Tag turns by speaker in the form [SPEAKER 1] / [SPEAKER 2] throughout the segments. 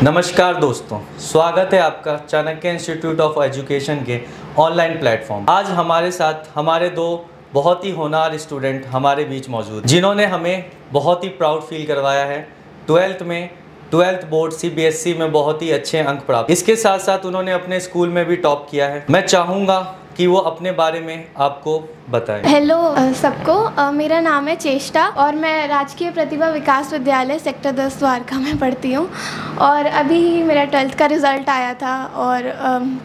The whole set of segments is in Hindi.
[SPEAKER 1] नमस्कार दोस्तों, स्वागत है आपका चाणक्य इंस्टीट्यूट ऑफ एजुकेशन के ऑनलाइन प्लेटफॉर्म। आज हमारे साथ हमारे दो बहुत ही होनहार स्टूडेंट हमारे बीच मौजूद, जिन्होंने हमें बहुत ही प्राउड फील करवाया है। 12th बोर्ड CBSE में बहुत ही अच्छे अंक प्राप्त, इसके साथ साथ उन्होंने अपने स्कूल में भी टॉप किया है। मैं चाहूँगा कि वो अपने बारे में आपको बताएं।
[SPEAKER 2] हेलो सबको, मेरा नाम है चेष्टा और मैं राजकीय प्रतिभा विकास विद्यालय सेक्टर 10 द्वारका में पढ़ती हूँ। और अभी ही मेरा 12th का रिज़ल्ट आया था और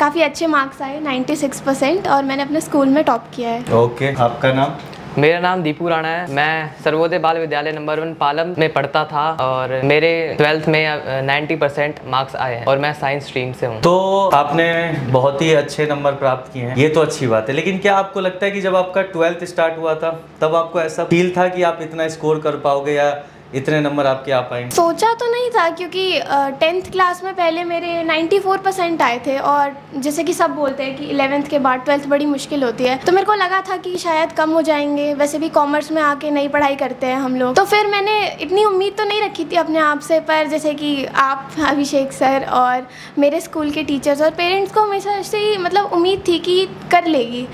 [SPEAKER 2] काफ़ी अच्छे मार्क्स आए, 96%, और मैंने अपने स्कूल में टॉप किया है।
[SPEAKER 1] ओके, आपका नाम?
[SPEAKER 3] मेरा नाम दीपू राणा है। मैं सर्वोदय बाल विद्यालय नंबर 1 पालम में पढ़ता था और मेरे 12th में 90% मार्क्स आए हैं और मैं साइंस स्ट्रीम से हूँ।
[SPEAKER 1] तो आपने बहुत ही अच्छे नंबर प्राप्त किए हैं, ये तो अच्छी बात है। लेकिन क्या आपको लगता है कि जब आपका 12th स्टार्ट हुआ था तब आपको ऐसा फील था कि आप इतना स्कोर कर पाओगे या इतने नंबर आपके आ पाएंगे?
[SPEAKER 2] सोचा तो नहीं था, क्योंकि 10th क्लास में पहले मेरे 94% आए थे और जैसे कि सब बोलते हैं कि 11th के बाद 12th बड़ी मुश्किल होती है, तो मेरे को लगा था कि शायद कम हो जाएंगे। वैसे भी कॉमर्स में आके नई पढ़ाई करते हैं हम लोग, तो फिर मैंने इतनी उम्मीद तो नहीं रखी थी अपने आप से। पर जैसे कि आप अभिषेक सर और मेरे स्कूल के टीचर्स और पेरेंट्स को हमेशा से ही मतलब उम्मीद थी कि कर लेगी।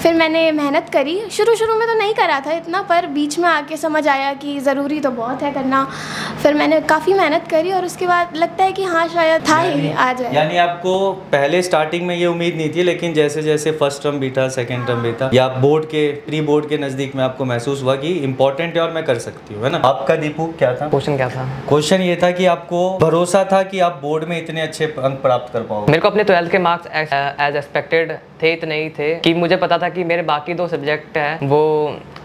[SPEAKER 2] फिर मैंने मेहनत करी। शुरू में तो नहीं करा था इतना, पर बीच में आके समझ आया कि ज़रूरी तो बहुत करना। फिर मैंने काफ़ी मेहनत करी और उसके बाद लगता है कि हाँ शायद था ही आ जाए।
[SPEAKER 1] यानी आपको पहले स्टार्टिंग में ये उम्मीद नहीं थी, लेकिन जैसे जैसे फर्स्ट टर्म बीता, सेकंड टर्म बीता, या प्री बोर्ड के नज़दीक में आपको महसूस हुआ कि इंपॉर्टेंट है और मैं कर सकती हूँ, है ना? आपका दीपू क्या था?
[SPEAKER 3] क्वेश्चन क्या था?
[SPEAKER 1] क्वेश्चन ये था कि आपको भरोसा था कि आप बोर्ड में इतने अच्छे अंक प्राप्त कर पाओगे?
[SPEAKER 3] मेरे को अपने 12th के मार्क्स एज एक्सपेक्टेड थे, इतने ही थे कि मुझे पता था कि मेरे बाकी 2 सब्जेक्ट हैं वो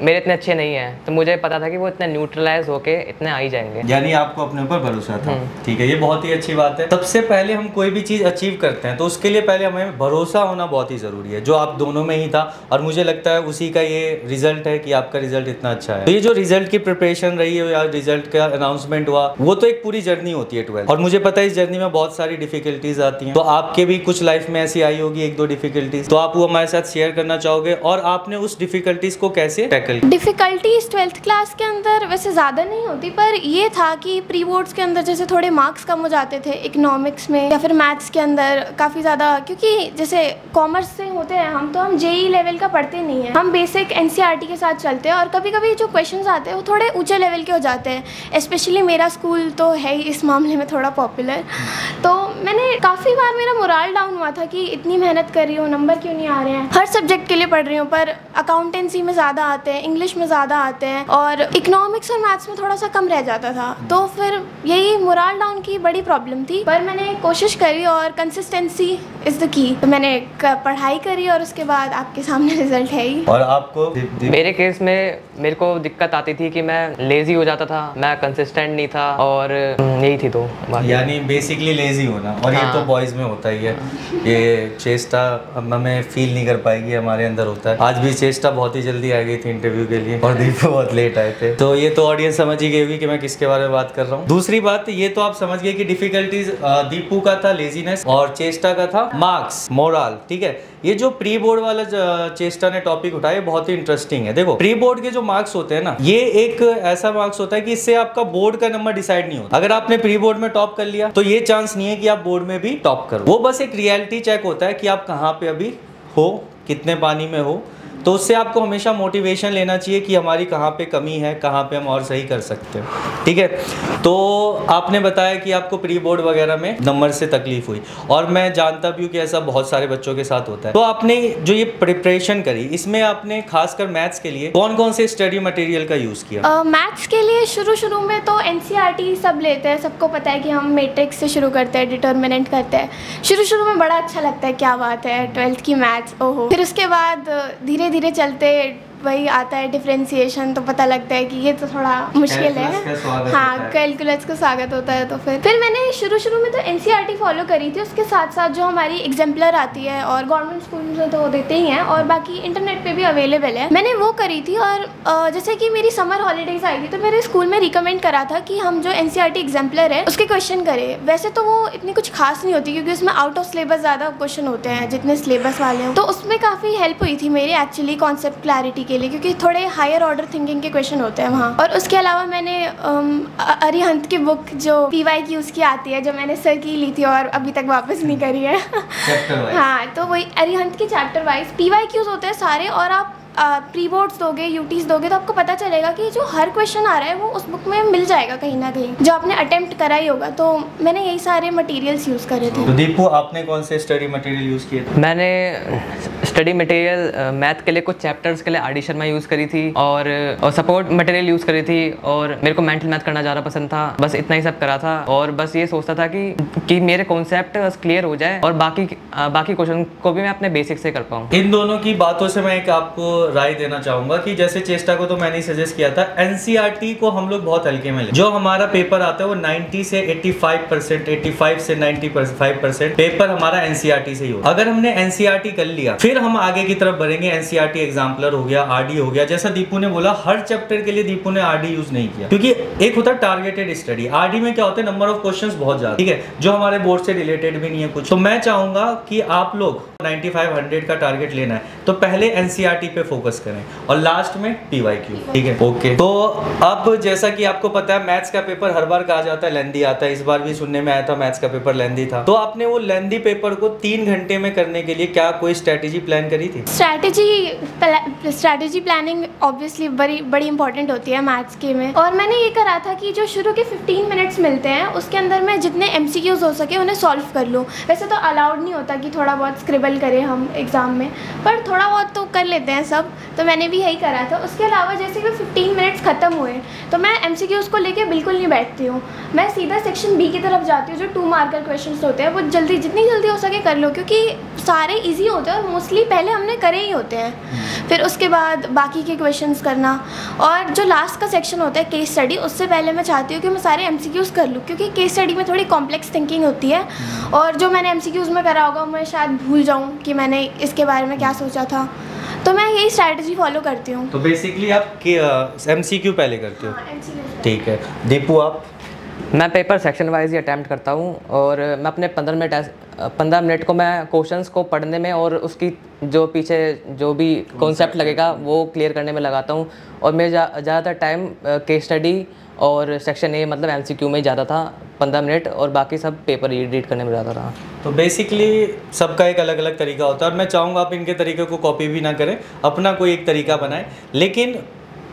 [SPEAKER 3] मेरे इतने अच्छे नहीं हैं, तो मुझे पता था कि वो इतने न्यूट्रलाइज होके इतने आ ही जाएंगे।
[SPEAKER 1] यानी आपको अपने ऊपर भरोसा था। ठीक है, ये बहुत ही अच्छी बात है। सबसे पहले हम कोई भी चीज़ अचीव करते हैं तो उसके लिए पहले हमें भरोसा होना बहुत ही ज़रूरी है, जो आप दोनों में ही था। और मुझे लगता है उसी का ये रिजल्ट है कि आपका रिजल्ट इतना अच्छा है। तो ये जो रिजल्ट की प्रिपरेशन रही है या रिजल्ट का अनाउंसमेंट हुआ, वो तो एक पूरी जर्नी होती है 12th, और मुझे पता है इस जर्नी में बहुत सारी डिफिकल्टीज आती हैं। तो आपके भी कुछ लाइफ में ऐसी आई होगी 1-2 डिफिकल्टीज, तो आप वो हमारे साथ शेयर करना चाहोगे? और आपने उस डिफिकल्टीज को कैसे टैकल किया?
[SPEAKER 2] डिफिकल्टीज 12th क्लास के अंदर वैसे ज़्यादा नहीं होती, पर ये था कि प्री बोर्ड्स के अंदर जैसे थोड़े मार्क्स कम हो जाते थे इकोनॉमिक्स में या फिर मैथ्स के अंदर काफ़ी ज़्यादा, क्योंकि जैसे कॉमर्स से होते हैं हम, तो हम JEE लेवल का पढ़ते नहीं हैं, हम बेसिक NCERT के साथ चलते हैं। और कभी कभी जो क्वेश्चंस आते हैं वो थोड़े ऊंचे लेवल के हो जाते हैं। स्पेशली मेरा स्कूल तो है ही इस मामले में थोड़ा पॉपुलर, तो मैंने काफ़ी बार मेरा मोराल डाउन हुआ था कि इतनी मेहनत कर रही हूँ, नंबर क्यों नहीं आ रहे हैं। हर सब्जेक्ट के लिए पढ़ रही हूँ, पर अकाउंटेंसी में ज़्यादा आते हैं, इंग्लिश में ज़्यादा आते हैं और इकोनॉमिक्स और मैथ्स में थोड़ा सा कम रह जाता था। तो फिर यही मोराल डाउन की बड़ी प्रॉब्लम थी, पर मैंने कोशिश करी और कंसिस्टेंसी इज़ द की। तो मैंने पढ़ाई करी और उसके बाद आपके सामने रिजल्ट है ही।
[SPEAKER 1] और आपको?
[SPEAKER 3] मेरे केस में मेरे को दिक्कत आती थी कि मैं लेजी हो जाता था, मैं कंसिस्टेंट नहीं था, और यही थी तो
[SPEAKER 1] यानी बेसिकली लेजी होना। और ये तो बॉयज़ में होता ही है। ये चेष्टा हमें फील नहीं कर पाएगी, हमारे अंदर होता है। आज भी चेष्टा बहुत ही जल्दी आ गई थी इंटरव्यू के लिए और दीपू बहुत लेट आए थे, तो ये तो ऑडियंस समझ ही गई होगी कि मैं किसके बारे में बात कर रहा हूँ। दूसरी बात ये तो आप समझ गए कि डिफिकल्टीज दीपू का था लेजीनेस और चेष्टा का था मार्क्स, मोरल। ठीक है, ये जो प्री बोर्ड वाला चेष्टा ने टॉपिक उठाया बहुत ही इंटरेस्टिंग है। देखो, प्री बोर्ड के जो मार्क्स होते हैं ना, ये एक ऐसा मार्क्स होता है कि इससे आपका बोर्ड का नंबर डिसाइड नहीं होता। अगर आपने प्री बोर्ड में टॉप कर लिया तो ये चांस नहीं है कि आप बोर्ड में भी टॉप करो। वो बस एक रियलिटी चेक होता है कि आप कहाँ पे अभी हो, कितने पानी में हो। तो उससे आपको हमेशा मोटिवेशन लेना चाहिए कि हमारी कहाँ पे कमी है, कहाँ पे हम और सही कर सकते हैं। ठीक है, तो आपने बताया कि आपको प्री बोर्ड वगैरह में नंबर से तकलीफ हुई, और मैं जानता भी हूँ कि ऐसा बहुत सारे बच्चों के साथ होता है। तो आपने जो ये प्रिपरेशन करी, इसमें आपने खासकर मैथ्स के लिए कौन कौन से स्टडी मटेरियल का यूज़ किया?
[SPEAKER 2] मैथ्स के लिए शुरू में तो NCERT सब लेते हैं, सबको पता है कि हम मैट्रिक्स से शुरू करते हैं, डिटर्मिनेंट करते हैं। शुरू में बड़ा अच्छा लगता है, क्या बात है 12th की मैथ्स, ओहो। फिर उसके बाद धीरे धीरे चलते वही आता है डिफरेंशिएशन, तो पता लगता है कि ये तो थोड़ा मुश्किल है। हाँ, कैलकुलस का स्वागत होता है। तो फिर मैंने शुरू में तो NCERT फॉलो करी थी, उसके साथ साथ जो हमारी एग्जाम्पलर आती है और गवर्नमेंट स्कूल में तो देते ही हैं, और बाकी इंटरनेट पे भी अवेलेबल है, मैंने वो करी थी। और जैसे कि मेरी समर हॉलीडेज आई थी तो मेरे स्कूल में रिकमेंड करा था कि हम जो NCERT एग्जाम्पलर है उसके क्वेश्चन करें। वैसे तो वो इतनी कुछ खास नहीं होती, क्योंकि उसमें आउट ऑफ सिलेबस ज़्यादा क्वेश्चन होते हैं जितने सिलेबस वाले हों, तो उसमें काफ़ी हेल्प हुई थी मेरी एक्चुअली कॉन्सेप्ट क्लैरिटी के लिए, क्योंकि थोड़े हायर ऑर्डर थिंकिंग के क्वेश्चन होते हैं वहाँ। और उसके अलावा मैंने अरिहंत की बुक जो PYQs की आती है, जो मैंने सर की ली थी और अभी तक वापस नहीं करी है हाँ, तो वही अरिहंत की चैप्टर वाइज PYQs होते हैं सारे, और आप प्री बोर्ड्स दोगे, यूटीज दोगे, तो आपको पता चलेगा कि जो हर क्वेश्चन आ रहा है वो उस बुक में मिल जाएगा कहीं ना कहीं, जो आपने अटेम्प्ट करा ही होगा। तो मैंने यही सारे मटेरियल्स यूज़ करे थे।
[SPEAKER 1] तो दीपू, आपने कौन से स्टडी मटेरियल यूज़ किए थे?
[SPEAKER 3] मैंने स्टडी मटेरियल मैथ के लिए कुछ चैप्टर्स के लिए RD शर्मा यूज़ करी थी, और सपोर्ट मटेरियल यूज़ करी थी, और मेरे को मेंटल मैथ करना ज़्यादा पसंद था। बस इतना ही सब करा था, और बस ये सोचता था कि मेरे कॉन्सेप्ट बस क्लियर हो जाए और बाकी क्वेश्चन को भी मैं अपने बेसिक से कर पाऊँ।
[SPEAKER 1] इन दोनों की बातों से मैं एक आपको राय देना चाहूंगा कि जैसे चेष्टा को तो मैंने ही सजेस्ट किया था, NCERT को हम लोग बहुत हल्के में ले। जो हमारा पेपर आता है वो 90 से 85%, 85 से 95% पेपर हमारा NCERT से ही हो। अगर हमने NCERT कर लिया, फिर हम आगे की तरफ बढ़ेंगे। NCERT एग्जाम्पलर हो गया, RD हो गया। जैसा दीपू ने बोला, हर चैप्टर के लिए दीपू ने RD यूज नहीं किया, क्योंकि एक होता है टारगेटेड स्टडी। RD में क्या होता है, नंबर ऑफ क्वेश्चंस बहुत ज्यादा, ठीक है, जो हमारे बोर्ड से रिलेटेड भी नहीं है कुछ। तो मैं चाहूंगा कि आप लोग 95-100 का टारगेट लेना है तो पहले NCERT पे फोकस करें और लास्ट में PYQ, ठीक है, ओके। तो अब जैसा कि आपको पता है, मैथ्स का पेपर हर बार कहा जाता है लेंदी आता है। इस बार भी सुनने में आया था मैथ्स का पेपर लेंदी था। तो आपने वो लेंदी पेपर को 3 घंटे में करने के लिए क्या कोई स्ट्रेटेजी प्लान करी थी?
[SPEAKER 2] स्ट्रैटेजी प्लानिंग ऑब्वियसली बड़ी इंपॉर्टेंट होती है मैथ्स के में। और मैंने ये करा था कि जो शुरू के 15 मिनट्स मिलते हैं उसके अंदर मैं जितने MCQs हो सके उन्हें सॉल्व कर लूँ। वैसे तो अलाउड नहीं होता कि थोड़ा बहुत स्क्रिबल करें हम एग्ज़ाम में, पर थोड़ा बहुत तो कर लेते हैं सब, तो मैंने भी यही करा था। उसके अलावा जैसे कि 15 मिनट्स ख़त्म हुए तो मैं MCQs को लेके बिल्कुल नहीं बैठती हूँ, मैं सीधा सेक्शन B की तरफ जाती हूँ। जो 2 मार्कर क्वेश्चंस होते हैं वो जितनी जल्दी हो सके कर लो, क्योंकि सारे इजी होते हैं और मोस्टली पहले हमने करे ही होते हैं। फिर उसके बाद बाकी के क्वेश्चंस करना, और जो लास्ट का सेक्शन होता है केस स्टडी, उससे पहले मैं चाहती हूँ कि मैं सारे MCQs कर लूँ, क्योंकि केस स्टडी में थोड़ी कॉम्प्लेक्स थिंकिंग होती है और जो मैंने MCQs में करा होगा मैं शायद भूल जाऊँ कि मैंने इसके बारे में क्या सोचा था। तो मैं यही स्ट्रैटेजी फॉलो करती हूँ।
[SPEAKER 1] तो बेसिकली आप MCQ पहले करते हो?
[SPEAKER 2] हाँ,
[SPEAKER 1] ठीक है। दीपू, आप?
[SPEAKER 3] मैं पेपर सेक्शन वाइज ही अटैम्प्ट करता हूँ, और मैं अपने 15 मिनट को मैं क्वेश्चंस को पढ़ने में और उसकी जो पीछे जो भी कॉन्सेप्ट लगेगा वो क्लियर करने में लगाता हूँ। और मैं ज़्यादातर टाइम केस स्टडी और सेक्शन A मतलब MCQ में ज़्यादा था 15 मिनट, और बाकी सब पेपर रीड करने में ज़्यादा था।
[SPEAKER 1] तो बेसिकली सबका एक अलग अलग तरीका होता है, और मैं चाहूँगा आप इनके तरीके को कॉपी भी ना करें, अपना कोई एक तरीका बनाएं। लेकिन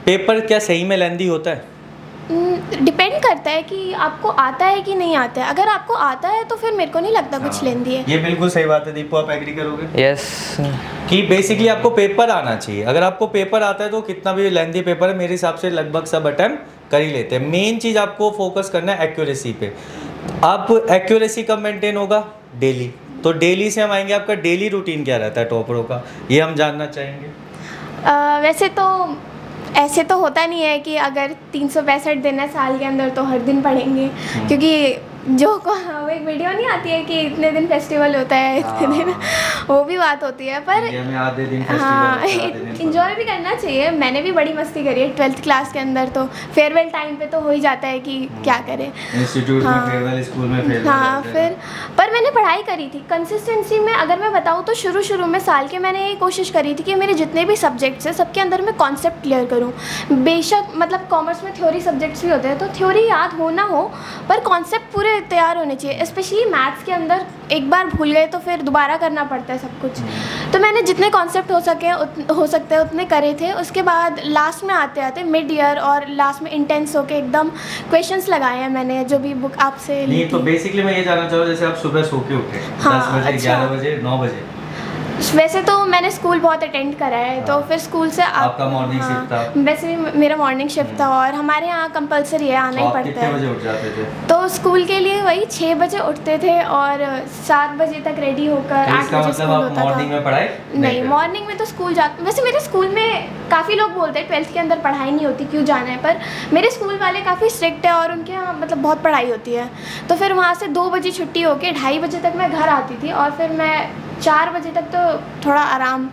[SPEAKER 1] पेपर क्या सही में लेंदी होता है?
[SPEAKER 2] डिपेंड करता है कि आपको आता है कि नहीं आता है। अगर आपको आता है तो फिर मेरे को नहीं लगता कुछ लेंदी है।
[SPEAKER 1] ये बिल्कुल सही बात है। दीपू, आप एग्री करोगे?
[SPEAKER 3] यस,
[SPEAKER 1] कि बेसिकली आपको पेपर आना चाहिए। अगर आपको पेपर आता है तो कितना भी लेंदी पेपर है मेरे हिसाब से लगभग सब अटेम्प्ट कर ही लेते हैं। मेन चीज़ आपको फोकस करना है एक्यूरेसी पे। आप एक्यूरेसी कब मेंटेन होगा? डेली। तो डेली से हम आएंगे, आपका डेली रूटीन क्या रहता है टॉपरों का, ये हम जानना चाहेंगे।
[SPEAKER 2] वैसे तो ऐसे तो होता नहीं है कि अगर 365 दिन है साल के अंदर तो हर दिन पढ़ेंगे, क्योंकि जो वो एक वीडियो नहीं आती है कि इतने दिन फेस्टिवल होता है, इतने दिन, वो भी बात होती है। पर
[SPEAKER 1] आधे दिन
[SPEAKER 2] हाँ, इंजॉय भी करना चाहिए। मैंने भी बड़ी मस्ती करी है 12th क्लास के अंदर। तो फेयरवेल टाइम पे तो हो ही जाता है कि क्या करें,
[SPEAKER 1] इंस्टीट्यूट में फेयरवेल, स्कूल में फेयरवेल।
[SPEAKER 2] हाँ, फिर पर मैंने पढ़ाई करी थी कंसिस्टेंसी में। अगर मैं बताऊँ तो शुरू में साल के मैंने ये कोशिश करी थी कि मेरे जितने भी सब्जेक्ट्स हैं सबके अंदर मैं कॉन्सेप्ट क्लियर करूँ। बेशक मतलब कॉमर्स में थ्योरी सब्जेक्ट्स भी होते हैं, तो थ्योरी याद हो ना हो पर कॉन्सेप्ट पूरे तैयार होने चाहिए। स्पेशली मैथ्स के अंदर एक बार भूल गए तो फिर दोबारा करना पड़ता है सब कुछ। तो मैंने जितने कॉन्सेप्ट हो सकते हैं उतने करे थे। उसके बाद लास्ट में आते आते मिड ईयर और लास्ट में इंटेंस होके एकदम क्वेश्चंस लगाए हैं मैंने, जो भी बुक आपसे ली थी।
[SPEAKER 1] तो बेसिकली मैं ये जानना चाहूँ, जैसे आप सुबह सो के उठे 10 बजे, 11 बजे, 9 बजे,
[SPEAKER 2] वैसे तो मैंने स्कूल बहुत अटेंड करा है, तो फिर स्कूल से
[SPEAKER 1] आपका मॉर्निंग शिफ्ट था?
[SPEAKER 2] वैसे भी मेरा मॉर्निंग शिफ्ट था और हमारे यहाँ कंपलसरी है, आना ही पड़ता है।
[SPEAKER 1] कितने बजे उठ जाते थे?
[SPEAKER 2] तो स्कूल के लिए वही 6 बजे उठते थे और 7 बजे तक रेडी होकर 8 बजे स्कूल होता था।
[SPEAKER 1] मॉर्निंग में पढ़ाई
[SPEAKER 2] नहीं, मॉर्निंग में तो स्कूल जाते। वैसे मेरे स्कूल में काफ़ी लोग बोलते हैं 12th के अंदर पढ़ाई नहीं होती, क्यों जाना है, पर मेरे स्कूल वाले काफ़ी स्ट्रिक्ट है और उनके यहाँ मतलब बहुत पढ़ाई होती है। तो फिर वहाँ से 2 बजे छुट्टी होकर 2:30 बजे तक मैं घर आती थी और फिर मैं 4 बजे तक तो थोड़ा आराम।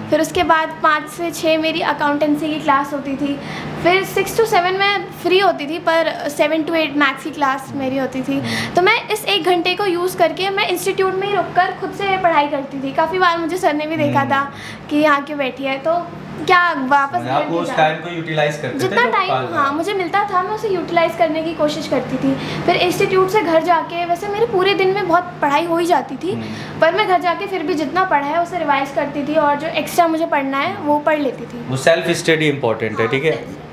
[SPEAKER 2] फिर उसके बाद 5 से 6 मेरी अकाउंटेंसी की क्लास होती थी। फिर 6 to 7 में फ्री होती थी, पर 7 to 8 मैथ्स की क्लास मेरी होती थी। तो मैं इस 1 घंटे को यूज़ करके मैं इंस्टीट्यूट में ही रुककर खुद से पढ़ाई करती थी। काफ़ी बार मुझे सर ने भी देखा था कि यहाँ क्यों बैठी है। तो क्या वापस घर
[SPEAKER 1] आप
[SPEAKER 2] नहीं
[SPEAKER 1] उस
[SPEAKER 2] जाना।
[SPEAKER 1] टाइम को यूटिलाइज करते थे
[SPEAKER 2] जितना
[SPEAKER 1] जो
[SPEAKER 2] टाइम
[SPEAKER 1] पाल
[SPEAKER 2] हाँ मुझे मिलता था मैं उसे यूटिलाइज करने की कोशिश करती थी। फिर इंस्टीट्यूट से घर जाके वैसे मेरे पूरे दिन में बहुत पढ़ाई हो ही जाती थी, पर मैं घर जाके फिर भी जितना पढ़ा है उसे रिवाइज करती थी और जो एक्स्ट्रा मुझे पढ़ना है वो पढ़ लेती थी।
[SPEAKER 1] वो सेल्फ स्टडी इम्पोर्टेंट है, ठीक है।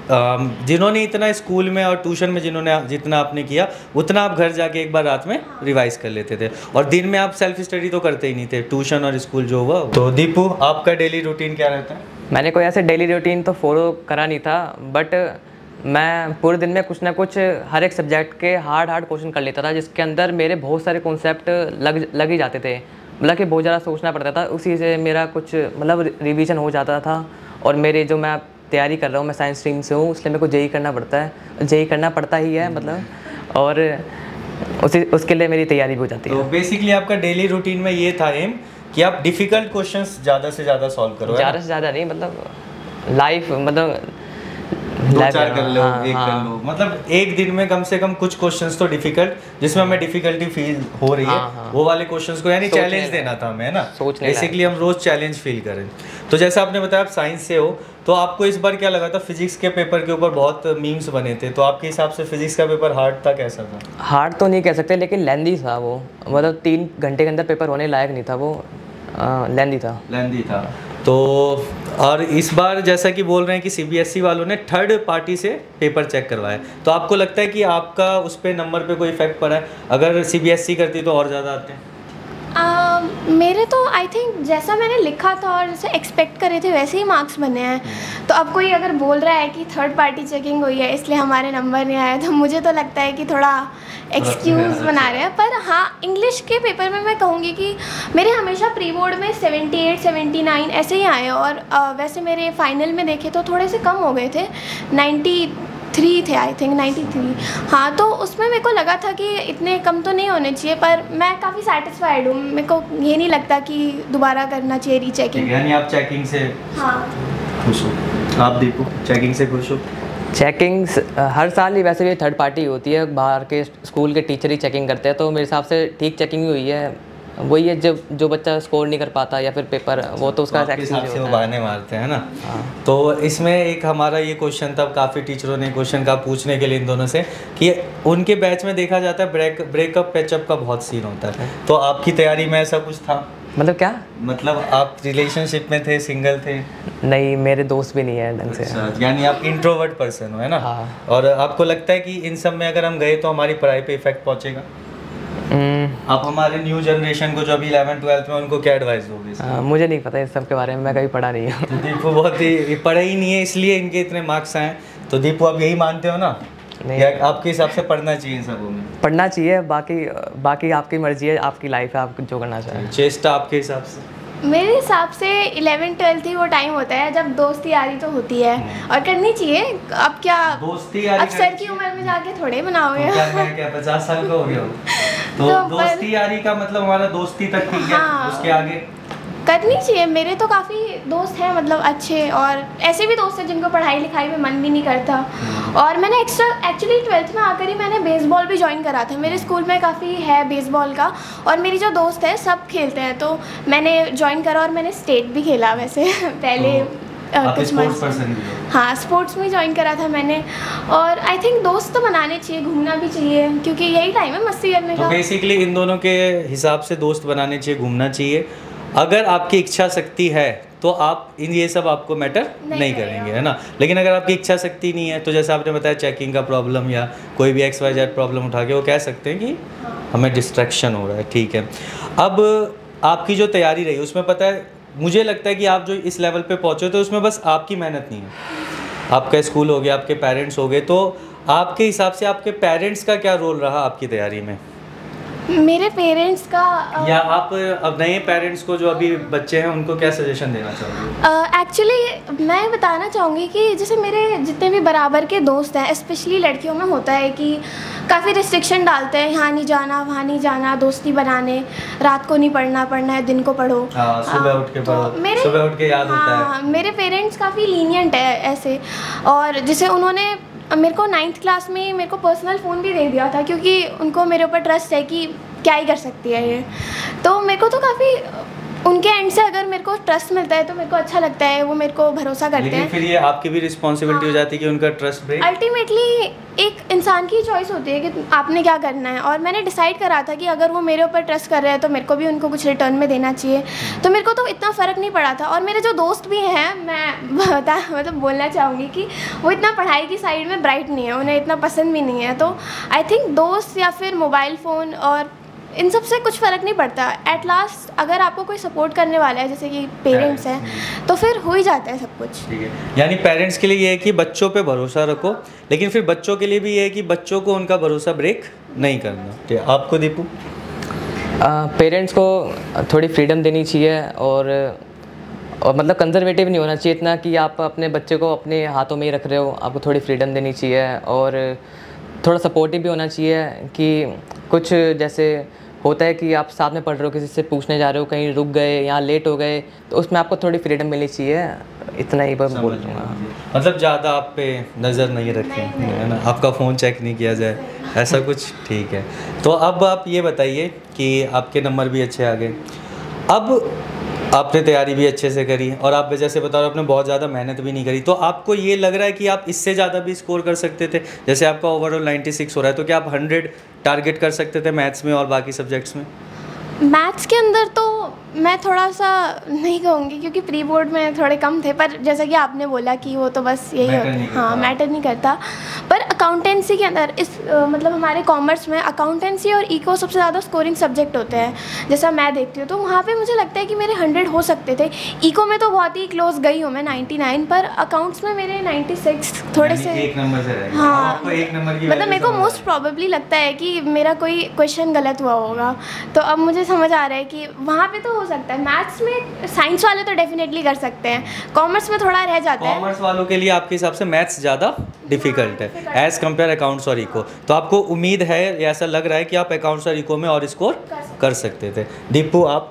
[SPEAKER 1] जिन्होंने इतना स्कूल में और ट्यूशन में जिन्होंने जितना आपने किया उतना आप घर जाके एक बार रात में रिवाइज कर लेते थे, और दिन में आप सेल्फ स्टडी तो करते ही नहीं थे, ट्यूशन और स्कूल जो हुआ। तो दीपू, आपका डेली रूटीन क्या रहता है?
[SPEAKER 3] मैंने कोई ऐसे डेली रूटीन तो फॉलो करा नहीं था, बट मैं पूरे दिन में कुछ ना कुछ हर एक सब्जेक्ट के हार्ड क्वेश्चन कर लेता था, जिसके अंदर मेरे बहुत सारे कॉन्सेप्ट लग ही जाते थे। मतलब कि बहुत ज़्यादा सोचना पड़ता था, उसी से मेरा कुछ मतलब रिवीजन हो जाता था। और मेरे जो मैं तैयारी कर रहा हूँ, मैं साइंस स्ट्रीम से हूँ, इसलिए मेरे को जेई करना पड़ता है, जेई करना पड़ता ही है मतलब, और उसके लिए मेरी तैयारी भी हो जाती है।
[SPEAKER 1] तो बेसिकली आपका डेली रूटीन में ये था एम कि आप डिफ़िकल्ट क्वेश्चंस ज़्यादा से ज़्यादा सॉल्व करो,
[SPEAKER 3] ज़्यादा से ज़्यादा नहीं, मतलब लाइफ मतलब
[SPEAKER 1] दो चार कर लो, एक कर लो, मतलब एक दिन में कम से कम कुछ क्वेश्चंस तो डिफिकल्ट जिसमें हमें डिफिकल्टी फील हो रही है वो वाले क्वेश्चंस को यानी चैलेंज देना था हमें, है ना। बेसिकली हम रोज चैलेंज फील करें। तो जैसा आपने बताया आप साइंस से हो, तो आपको इस बार क्या लगा था? फिजिक्स के पेपर के ऊपर बहुत मीम्स बने थे, तो आपके हिसाब से फिजिक्स का पेपर हार्ड था, कैसा था?
[SPEAKER 3] हार्ड तो नहीं कह सकते, लेकिन लेंदी था वो, मतलब 3 घंटे के अंदर पेपर होने लायक नहीं था वो, लेंदी था। तो और इस बार जैसा कि बोल रहे हैं कि सीबीएसई वालों ने थर्ड पार्टी से पेपर चेक करवाया, तो आपको लगता है कि आपका उस पर नंबर पे कोई इफेक्ट पड़ा है? अगर सीबीएसई करती तो और ज़्यादा आते हैं?
[SPEAKER 2] मेरे तो आई थिंक जैसा मैंने लिखा था और जैसे एक्सपेक्ट करे थे वैसे ही मार्क्स बने हैं। तो अब कोई अगर बोल रहा है कि थर्ड पार्टी चेकिंग हुई है इसलिए हमारे नंबर नहीं आए, तो मुझे तो लगता है कि थोड़ा एक्सक्यूज़ बना रहे हैं। पर हाँ, इंग्लिश के पेपर में मैं कहूँगी कि मेरे हमेशा प्री बोर्ड में 78 79 ऐसे ही आए, और वैसे मेरे फाइनल में देखे तो थोड़े से कम हो गए थे, 93 थे आई थिंक, 93। हाँ, तो उसमें मेरे को लगा था कि इतने कम तो नहीं होने चाहिए, पर मैं काफ़ी सेटिस्फाइड हूँ। मेरे को ये नहीं लगता कि दोबारा करना चाहिए रीचेकिंग।
[SPEAKER 1] यानी आप चेकिंग से
[SPEAKER 2] हाँ
[SPEAKER 1] खुश हो? आप दीपू चेकिंग से खुश हो?
[SPEAKER 3] चेकिंग्स हर साल ही वैसे भी थर्ड पार्टी होती है, बाहर के स्कूल के टीचर ही चेकिंग करते हैं, तो मेरे हिसाब से ठीक चेकिंग हुई है। वही है जब जो बच्चा स्कोर नहीं कर पाता या फिर पेपर वो तो उसका
[SPEAKER 1] हिसाब से वो बहाने मारते हैं ना। तो इसमें एक हमारा ये क्वेश्चन था, काफ़ी टीचरों ने क्वेश्चन का पूछने के लिए इन दोनों से कि उनके बैच में देखा जाता है ब्रेकअप पैचअप का बहुत सीन होता है, तो आपकी तैयारी में ऐसा कुछ था?
[SPEAKER 3] मतलब क्या?
[SPEAKER 1] मतलब आप रिलेशनशिप में थे, सिंगल थे?
[SPEAKER 3] नहीं, मेरे दोस्त भी नहीं है ढंग से।
[SPEAKER 1] अच्छा, यानी आप इंट्रोवर्ट पर्सन हो, है ना।
[SPEAKER 3] हाँ।
[SPEAKER 1] और आपको लगता है कि इन सब में अगर हम गए तो हमारी पढ़ाई पे इफेक्ट पहुंचेगा? आप हमारे न्यू जनरेशन को जो अभी 11th 12th में उनको क्या एडवाइस दोगे?
[SPEAKER 3] मुझे नहीं पता इस सब के बारे में, मैं कभी पढ़ा नहीं हूँ।
[SPEAKER 1] तो दीपू बहुत ही पढ़े ही नहीं है इसलिए इनके इतने मार्क्स आए। तो दीपू आप यही मानते हो ना? या आपके हिसाब से पढ़ना चाहिए इन सबों में?
[SPEAKER 3] पढ़ना चाहिए, बाकी आपकी मर्जी है, आपकी लाइफ है, आप जो करना चाहें।
[SPEAKER 1] चेष्टा आपके हिसाब से?
[SPEAKER 2] मेरे हिसाब से 11th 12th ही वो टाइम होता है जब दोस्ती यारी तो होती है और करनी चाहिए। अब क्या
[SPEAKER 1] दोस्ती यारी
[SPEAKER 2] अब सर की उम्र में जाके थोड़े बनाओगे?
[SPEAKER 1] क्या 50 साल का हो गया? तो दोस्ती यारी का मतलब हमारा दोस्ती तक ठीक है, उसके आगे
[SPEAKER 2] करनी चाहिए। मेरे तो काफ़ी दोस्त हैं मतलब अच्छे, और ऐसे भी दोस्त हैं जिनको पढ़ाई लिखाई में मन भी नहीं करता। और मैंने एक्चुअली 12th में आकर ही मैंने बेसबॉल भी ज्वाइन करा था। मेरे स्कूल में काफ़ी है बेसबॉल का, और मेरी जो दोस्त है सब खेलते हैं, तो मैंने ज्वाइन करा और मैंने स्टेट भी खेला वैसे पहले कुछ मंथ। हाँ, स्पोर्ट्स में ज्वाइन करा था मैंने। और आई थिंक दोस्त तो बनाने चाहिए, घूमना भी चाहिए, क्योंकि यही टाइम है मस्ती करने का।
[SPEAKER 1] तो बेसिकली इन दोनों के हिसाब से दोस्त बनाने चाहिए, घूमना चाहिए। अगर आपकी इच्छा शक्ति है तो आप ये सब आपको मैटर नहीं करेंगे, है ना। लेकिन अगर आपकी इच्छा शक्ति नहीं है तो जैसे आपने बताया चेकिंग का प्रॉब्लम या कोई भी XYZ प्रॉब्लम उठा के वो कह सकते हैं कि हमें डिस्ट्रैक्शन हो रहा है, ठीक है। अब आपकी जो तैयारी रही उसमें पता है मुझे लगता है कि आप जो इस लेवल पे पहुँचे तो उसमें बस आपकी मेहनत नहीं है, आपका स्कूल हो गया, आपके पेरेंट्स हो गए। तो आपके हिसाब से आपके पेरेंट्स का क्या रोल रहा आपकी तैयारी में?
[SPEAKER 2] मेरे पेरेंट्स का
[SPEAKER 1] या आप अब नए पेरेंट्स को जो अभी बच्चे हैं उनको क्या सजेशन देना चाहोगे?
[SPEAKER 2] एक्चुअली मैं बताना चाहूँगी कि जैसे मेरे जितने भी बराबर के दोस्त हैं, स्पेशली लड़कियों में होता है कि काफ़ी रिस्ट्रिक्शन डालते हैं, यहाँ नहीं जाना वहाँ नहीं जाना, दोस्ती बनाने, रात को नहीं पढ़ना है, दिन को पढ़ो।
[SPEAKER 1] सुबह उठ के पढ़ो, सुबह उठ के याद होता है।
[SPEAKER 2] मेरे पेरेंट्स काफ़ी लीनियंट है ऐसे, और जैसे उन्होंने मेरे को 9th क्लास में मेरे को पर्सनल फ़ोन भी दे दिया था, क्योंकि उनको मेरे ऊपर ट्रस्ट है कि क्या ही कर सकती है ये। तो मेरे को तो काफ़ी उनके एंड से अगर मेरे को ट्रस्ट मिलता है तो मेरे को अच्छा लगता है, वो मेरे को भरोसा करते
[SPEAKER 1] लेकिन
[SPEAKER 2] हैं।
[SPEAKER 1] फिर ये आपकी भी रिस्पॉन्सिबिलिटी हो जाती है कि उनका ट्रस्ट ब्रेक।
[SPEAKER 2] अल्टीमेटली एक इंसान की चॉइस होती है कि आपने क्या करना है, और मैंने डिसाइड करा था कि अगर वो मेरे ऊपर ट्रस्ट कर रहे हैं तो मेरे को भी उनको कुछ रिटर्न में देना चाहिए। तो मेरे को तो इतना फ़र्क नहीं पड़ा था। और मेरे जो दोस्त भी हैं, मैं मतलब बोलना चाहूँगी कि वो इतना पढ़ाई की साइड में ब्राइट नहीं है, उन्हें इतना पसंद भी नहीं है। तो आई थिंक दोस्त या फिर मोबाइल फ़ोन और इन सब से कुछ फ़र्क नहीं पड़ता। एट लास्ट अगर आपको कोई सपोर्ट करने वाला है जैसे कि पेरेंट्स हैं तो फिर हो ही जाता है सब कुछ।
[SPEAKER 1] ठीक है, यानी पेरेंट्स के लिए ये है कि बच्चों पे भरोसा रखो, लेकिन फिर बच्चों के लिए भी ये है कि बच्चों को उनका भरोसा ब्रेक नहीं करना। ठीक है, आपको दीपू?
[SPEAKER 3] पेरेंट्स को थोड़ी फ्रीडम देनी चाहिए और मतलब कंजर्वेटिव नहीं होना चाहिए इतना कि आप अपने बच्चे को अपने हाथों में ही रख रहे हो। आपको थोड़ी फ्रीडम देनी चाहिए और थोड़ा सपोर्टिव भी होना चाहिए कि कुछ जैसे होता है कि आप साथ में पढ़ रहे हो, किसी से पूछने जा रहे हो, कहीं रुक गए, यहाँ लेट हो गए, तो उसमें आपको थोड़ी फ्रीडम मिलनी चाहिए। इतना ही बस बोल दूँगा।
[SPEAKER 1] मतलब ज़्यादा आप पे नज़र नहीं रखें, है ना, आपका फ़ोन चेक नहीं किया जाए, ऐसा कुछ। ठीक है, तो अब आप ये बताइए कि आपके नंबर भी अच्छे आ गए, अब आपने तैयारी भी अच्छे से करी और आप जैसे बता रहे हो आपने बहुत ज़्यादा मेहनत भी नहीं करी, तो आपको ये लग रहा है कि आप इससे ज़्यादा भी स्कोर कर सकते थे? जैसे आपका ओवरऑल 96 हो रहा है, तो क्या आप 100 टारगेट कर सकते थे मैथ्स में और बाकी सब्जेक्ट्स में?
[SPEAKER 2] मैथ्स के अंदर तो मैं थोड़ा सा नहीं कहूँगी क्योंकि प्री बोर्ड में थोड़े कम थे, पर जैसा कि आपने बोला कि वो तो बस यही होता है, हाँ मैटर नहीं करता। पर अकाउंटेंसी के अंदर मतलब हमारे कॉमर्स में अकाउंटेंसी और इको सबसे ज़्यादा स्कोरिंग सब्जेक्ट होते हैं जैसा मैं देखती हूँ। तो वहाँ पे मुझे लगता है कि मेरे 100 हो सकते थे। इको में तो बहुत ही क्लोज गई हूँ मैं 99, पर अकाउंट्स में मेरे 96 थोड़े से
[SPEAKER 1] एक नंबर से रह गए।
[SPEAKER 2] हाँ,
[SPEAKER 1] आपको एक नंबर की
[SPEAKER 2] मतलब मेरे को मोस्ट प्रॉबेबली लगता है कि मेरा कोई क्वेश्चन गलत हुआ होगा। तो अब मुझे समझ आ रहा है कि वहाँ पे तो हो सकता है। मैथ्स में साइंस वाले तो डेफिनेटली कर सकते हैं, कॉमर्स में थोड़ा रह जाता है।
[SPEAKER 1] कॉमर्स वालों के लिए आपके हिसाब से मैथ्स ज़्यादा डिफिकल्ट है एज़ कम्पेयर अकाउंट्स और इको। तो आपको उम्मीद है, ऐसा लग रहा है कि आप अकाउंट्स और इको में और स्कोर कर सकते थे। दीपू आप?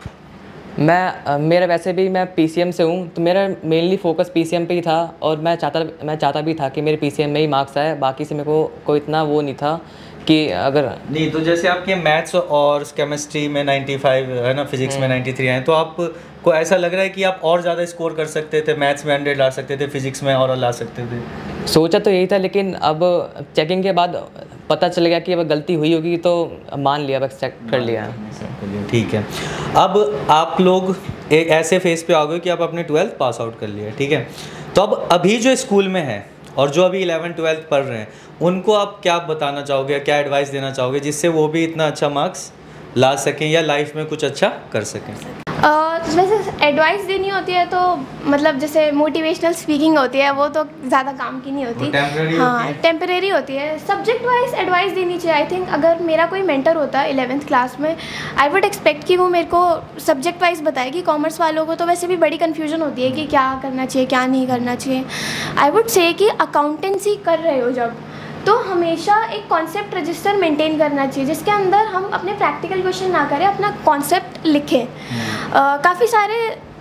[SPEAKER 3] मेरा वैसे भी मैं PCM से हूँ, तो मेरा मेनली फोकस PCM पे ही था और मैं चाहता भी था कि मेरे PCM में ही मार्क्स आए। बाकी से मेरे को कोई इतना वो नहीं था कि अगर
[SPEAKER 1] नहीं, तो जैसे आपके मैथ्स और केमिस्ट्री में 95 है ना, फिजिक्स में 93 आए, तो आपको ऐसा लग रहा है कि आप और ज़्यादा स्कोर कर सकते थे, मैथ्स में 100 ला सकते थे, फिजिक्स में और ला सकते थे?
[SPEAKER 3] सोचा तो यही था, लेकिन अब चेकिंग के बाद पता चल गया कि अब गलती हुई होगी तो मान लिया, बस चेक कर लिया।
[SPEAKER 1] ठीक है, अब आप लोग एक ऐसे फेज पे आ गए कि आप अपने 12th पास आउट कर लिया, ठीक है। तो अब अभी जो स्कूल में है और जो अभी 11th 12th पढ़ रहे हैं, उनको आप क्या बताना चाहोगे, क्या एडवाइस देना चाहोगे जिससे वो भी इतना अच्छा मार्क्स ला सकें या लाइफ में कुछ अच्छा कर सकें?
[SPEAKER 2] वैसे एडवाइस देनी होती है तो मतलब जैसे मोटिवेशनल स्पीकिंग होती है, वो तो ज़्यादा काम की नहीं होती, हाँ टेम्परेरी होती है। सब्जेक्ट वाइज एडवाइस देनी चाहिए। आई थिंक अगर मेरा कोई मेंटर होता 11th क्लास में, आई वुड एक्सपेक्ट कि वो मेरे को सब्जेक्ट वाइज बताएगी। कॉमर्स वालों को तो वैसे भी बड़ी कन्फ्यूजन होती है कि क्या करना चाहिए क्या नहीं करना चाहिए। आई वुड से कि अकाउंटेंसी कर रहे हो जब, तो हमेशा एक कॉन्सेप्ट रजिस्टर मेंटेन करना चाहिए जिसके अंदर हम अपने प्रैक्टिकल क्वेश्चन ना करें, अपना कॉन्सेप्ट लिखें। काफ़ी सारे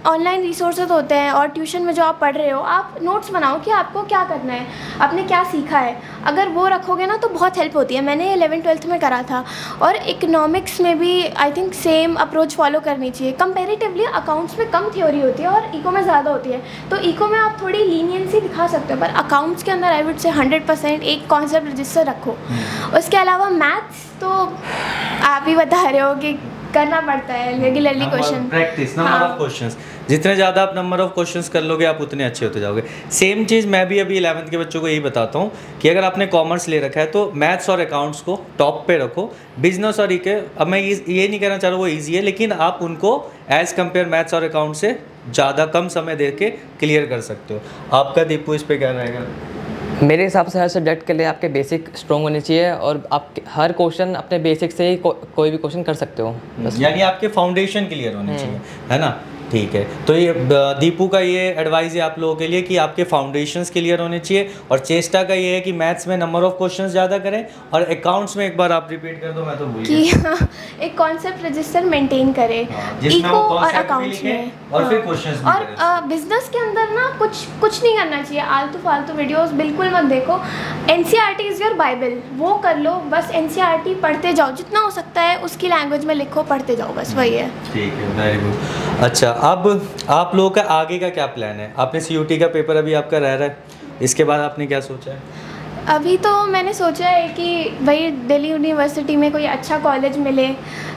[SPEAKER 2] ऑनलाइन रिसोर्सेज होते हैं और ट्यूशन में जो आप पढ़ रहे हो, आप नोट्स बनाओ कि आपको क्या करना है, आपने क्या सीखा है। अगर वो रखोगे ना तो बहुत हेल्प होती है। मैंने 11th 12th में करा था और इकोनॉमिक्स में भी I think same approach follow करनी चाहिए। कंपैरेटिवली अकाउंट्स में कम थ्योरी होती है और इको में ज़्यादा होती है, तो इको में आप थोड़ी लीनियंसी दिखा सकते हो, पर अकाउंट्स के अंदर आई वुड से 100% एक कॉन्सेप्ट रजिस्टर रखो। उसके अलावा मैथ्स तो आप ही बता रहे हो कि करना पड़ता है regularly question
[SPEAKER 1] practice, number of questions. जितने ज़्यादा आप नंबर ऑफ क्वेश्चंस कर लोगे आप उतने अच्छे होते जाओगे। सेम चीज़ मैं भी अभी 11th के बच्चों को यही बताता हूँ कि अगर आपने कॉमर्स ले रखा है तो मैथ्स और अकाउंट्स को टॉप पे रखो। बिजनेस और इके, अब मैं ये नहीं कहना चाह रहा वो ईजी है, लेकिन आप उनको एज़ कम्पेयर मैथ्स और अकाउंट से ज़्यादा कम समय दे के क्लियर कर सकते हो। आपका दीपू इस पर क्या रहेगा?
[SPEAKER 3] मेरे हिसाब से हर सब्जेक्ट के लिए आपके बेसिक स्ट्रॉन्ग होने चाहिए और आप हर क्वेश्चन अपने बेसिक से ही कोई भी क्वेश्चन कर सकते हो बस।
[SPEAKER 1] यानी आपके फाउंडेशन क्लियर होने चाहिए, है ना। ठीक है, तो ये दीपू का ये एडवाइस है आप लोगों के लिए कि आपके फाउंडेशंस क्लियर होने चाहिए, और चेष्टा का ये है कि मैथ्स में नंबर ऑफ क्वेश्चंस ज़्यादा करें, और अकाउंट्स में एक बार आप रिपीट कर दो, मैं तो भूल गया
[SPEAKER 2] कि एक कॉन्सेप्ट रजिस्टर मेंटेन करें इको और अकाउंट्स में,
[SPEAKER 1] और फिर क्वेश्चंस भी करें।
[SPEAKER 2] और बिजनेस के अंदर ना कुछ नहीं करना चाहिए, आलतू फालतू वीडियोस बिल्कुल मत देखो। एनसीईआरटी इज़ योर बाइबल, वो कर लो बस, एनसीईआरटी पढ़ते जाओ, जितना हो सकता है उसकी लैंग्वेज में लिखो, पढ़ते जाओ, बस वही है।
[SPEAKER 1] ठीक है, वेरी गुड। अच्छा, अब आप लोगों का आगे का क्या प्लान है? आपने सीयूटी का पेपर अभी आपका रह रहा है, इसके बाद आपने क्या सोचा है?
[SPEAKER 2] अभी तो मैंने सोचा है कि वही दिल्ली यूनिवर्सिटी में कोई अच्छा कॉलेज मिले,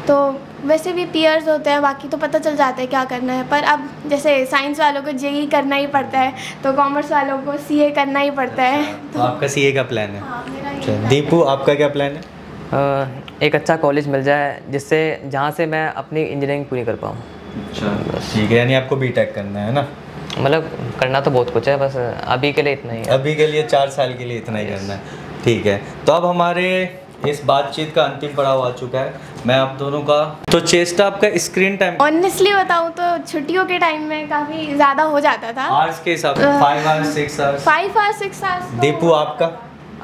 [SPEAKER 2] तो वैसे भी पीयर्स होते हैं, बाकी तो पता चल जाता है क्या करना है। पर अब जैसे साइंस वालों को जेईई करना ही पड़ता है, तो कॉमर्स वालों को सीए करना ही पड़ता है।
[SPEAKER 1] तो आपका सीए का प्लान है?
[SPEAKER 2] हाँ, मेरा ये
[SPEAKER 1] अच्छा, दीपू आपका क्या प्लान है?
[SPEAKER 3] एक अच्छा कॉलेज मिल जाए जिससे जहाँ से मैं अपनी इंजीनियरिंग पूरी कर पाऊँ।
[SPEAKER 1] अच्छा, ठीक है, यानी आपको बीटेक करना है ना?
[SPEAKER 3] मतलब करना तो बहुत कुछ है, बस अभी के लिए इतना ही है।
[SPEAKER 1] अभी के लिए 4 साल के लिए इतना ही करना है, ठीक है। तो अब हमारे इस बातचीत का अंतिम पड़ाव आ चुका है, मैं आप दोनों का, तो चेष्टा आपका स्क्रीन टाइम
[SPEAKER 2] ऑनेस्टली बताऊँ तो छुट्टियों के टाइम में काफ़ी ज़्यादा हो जाता था,
[SPEAKER 1] आवर्स के हिसाब से 5 hours 6 hours.
[SPEAKER 2] 5 hours 6 hours.
[SPEAKER 1] Deepu आपका?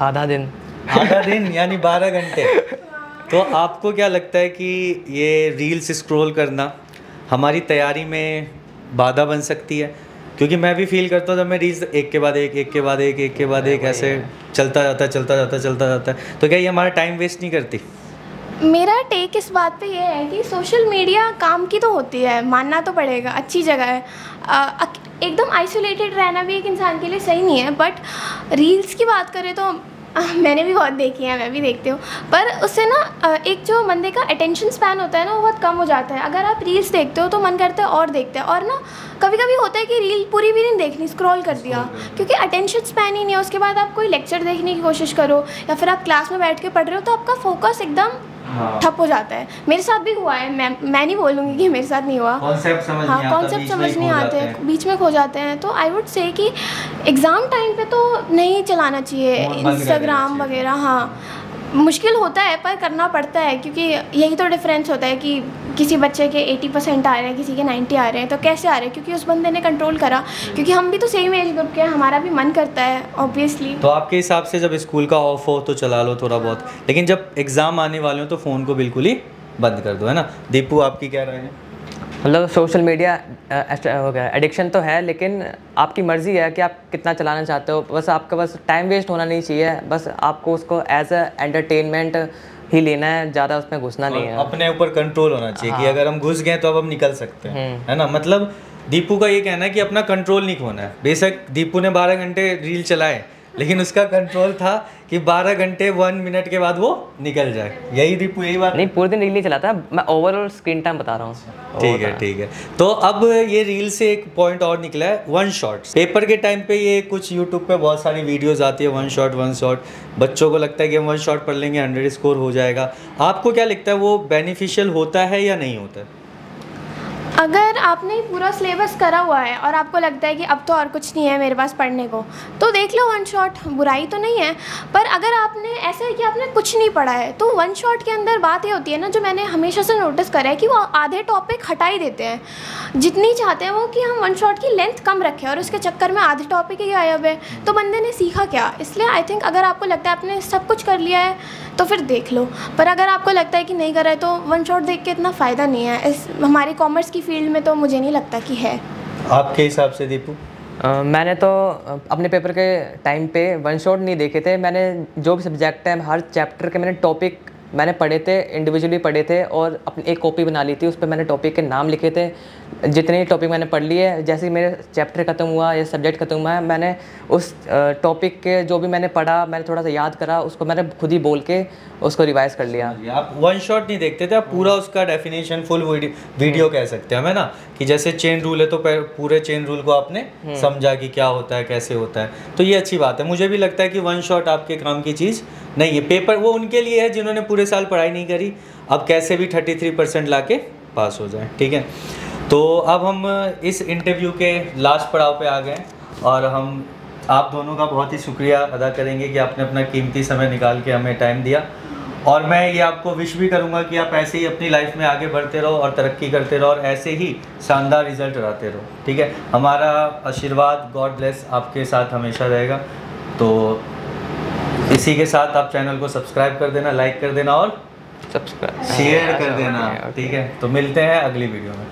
[SPEAKER 3] आधा दिन।
[SPEAKER 1] आधा दिन यानी 12 घंटे। तो आपको क्या लगता है कि ये रील्स स्क्रॉल करना हमारी तैयारी में बाधा बन सकती है? क्योंकि मैं भी फील करता हूँ जब मैं रील्स एक के बाद एक ऐसे चलता जाता है, तो क्या ये हमारा टाइम वेस्ट नहीं करती?
[SPEAKER 2] मेरा टेक इस बात पे ये है कि सोशल मीडिया काम की तो होती है, मानना तो पड़ेगा, अच्छी जगह है। एकदम आइसोलेटेड रहना भी एक इंसान के लिए सही नहीं है, बट रील्स की बात करें तो मैंने भी बहुत देखी है, मैं भी देखती हूँ, पर उससे ना एक जो बंदे का अटेंशन स्पैन होता है ना, वो बहुत कम हो जाता है। अगर आप रील्स देखते हो तो मन करता है और देखते हैं, और ना कभी कभी होता है कि रील पूरी भी नहीं देखनी, स्क्रॉल कर दिया, क्योंकि अटेंशन स्पैन ही नहीं है। उसके बाद आप कोई लेक्चर देखने की कोशिश करो या फिर आप क्लास में बैठ के पढ़ रहे हो, तो आपका फोकस एकदम ठप हो जाता है। मेरे साथ भी हुआ है, मैं नहीं बोलूँगी कि मेरे साथ नहीं हुआ।
[SPEAKER 1] कॉन्सेप्ट समझ नहीं
[SPEAKER 2] आते, बीच में खो जाते हैं। तो आई वुड से कि एग्ज़ाम टाइम पे तो नहीं चलाना चाहिए इंस्टाग्राम वगैरह। हाँ, मुश्किल होता है पर करना पड़ता है, क्योंकि यही तो डिफरेंस होता है कि किसी बच्चे के 80% आ रहे हैं, किसी के 90 आ रहे हैं, तो कैसे आ रहे हैं? क्योंकि उस बंदे ने कंट्रोल करा, क्योंकि हम भी तो सेम एज ग्रुप के हैं, हमारा भी मन करता है ऑब्वियसली।
[SPEAKER 1] तो आपके हिसाब से जब स्कूल का ऑफ हो तो चला लो थोड़ा बहुत, लेकिन जब एग्ज़ाम आने वाले हो तो फ़ोन को बिल्कुल ही बंद कर दो, है ना? दीपू आपकी क्या राय है?
[SPEAKER 3] मतलब सोशल मीडिया हो गया एडिक्शन तो है, लेकिन आपकी मर्ज़ी है कि आप कितना चलाना चाहते हो। बस आपका बस टाइम वेस्ट होना नहीं चाहिए, बस आपको उसको एज अ एंटरटेनमेंट ही लेना है, ज़्यादा उसमें घुसना नहीं है।
[SPEAKER 1] अपने ऊपर कंट्रोल होना चाहिए कि अगर हम घुस गए तो अब हम निकल सकते हैं, है ना? मतलब दीपू का ये कहना है कि अपना कंट्रोल नहीं खोना है। बेशक दीपू ने 12 घंटे रील चलाए, लेकिन उसका कंट्रोल था कि 12 घंटे 1 मिनट के बाद वो निकल जाए। यही दीपू, यही बात
[SPEAKER 3] नहीं, पूरे दिन रील नहीं चलाता मैं, ओवरऑल स्क्रीन टाइम बता रहा हूँ।
[SPEAKER 1] ठीक है। तो अब ये रील से एक पॉइंट और निकला है, 1 शॉट। पेपर के टाइम पे ये कुछ यूट्यूब पे बहुत सारी वीडियोस आती है, 1 शॉट। बच्चों को लगता है कि हम 1 शॉट पढ़ लेंगे 100 स्कोर हो जाएगा। आपको क्या लगता है वो बेनिफिशियल होता है या नहीं होता है?
[SPEAKER 2] अगर आपने पूरा सिलेबस करा हुआ है और आपको लगता है कि अब तो और कुछ नहीं है मेरे पास पढ़ने को, तो देख लो 1 शॉट, बुराई तो नहीं है। पर अगर आपने ऐसा है कि आपने कुछ नहीं पढ़ा है, तो 1 शॉट के अंदर बात ये होती है ना, जो मैंने हमेशा से नोटिस करा है, कि वो आधे टॉपिक हटा ही देते हैं। जितनी चाहते हैं वो कि हम 1 शॉट की लेंथ कम रखें, और उसके चक्कर में आधे टॉपिक ही गायब है, तो बंदे ने सीखा क्या? इसलिए आई थिंक अगर आपको लगता है आपने सब कुछ कर लिया है तो फिर देख लो, पर अगर आपको लगता है कि नहीं कर रहा है तो 1 शॉट देख के इतना फ़ायदा नहीं है। इस हमारी कॉमर्स की फील्ड में तो मुझे नहीं लगता कि है।
[SPEAKER 1] आपके हिसाब से दीपू?
[SPEAKER 3] मैंने तो अपने पेपर के टाइम पे 1 शॉट नहीं देखे थे। मैंने जो भी सब्जेक्ट है, हर चैप्टर के मैंने टॉपिक मैंने पढ़े थे, इंडिविजुअली पढ़े थे, और अपनी एक कॉपी बना ली थी, उस पर मैंने टॉपिक के नाम लिखे थे। जितने टॉपिक मैंने पढ़ लिए, जैसे ही मेरे चैप्टर ख़त्म हुआ या सब्जेक्ट ख़त्म हुआ है, मैंने उस टॉपिक के जो भी मैंने पढ़ा, मैंने थोड़ा सा याद करा, उसको मैंने खुद ही बोल के उसको रिवाइज़ कर लिया।
[SPEAKER 1] आप 1 शॉट नहीं देखते थे, आप पूरा उसका डेफिनेशन फुल वीडियो कह सकते हैं, है ना? कि जैसे चेन रूल है तो पूरे चेन रूल को आपने समझा कि क्या होता है, कैसे होता है। तो ये अच्छी बात है। मुझे भी लगता है कि 1 शॉट आपके काम की चीज़ नहीं है। पेपर वो उनके लिए है जिन्होंने पूरे साल पढ़ाई नहीं करी, अब कैसे भी 33% ला के पास हो जाए, ठीक है? तो अब हम इस इंटरव्यू के लास्ट पड़ाव पे आ गए, और हम आप दोनों का बहुत ही शुक्रिया अदा करेंगे कि आपने अपना कीमती समय निकाल के हमें टाइम दिया। और मैं ये आपको विश भी करूँगा कि आप ऐसे ही अपनी लाइफ में आगे बढ़ते रहो और तरक्की करते रहो और ऐसे ही शानदार रिजल्ट लाते रहो, ठीक है। हमारा आशीर्वाद, गॉड ब्लेस, आपके साथ हमेशा रहेगा। तो इसी के साथ आप चैनल को सब्सक्राइब कर देना, लाइक कर देना और
[SPEAKER 3] सब्सक्राइब
[SPEAKER 1] शेयर कर देना, ठीक है। तो मिलते हैं अगली वीडियो में।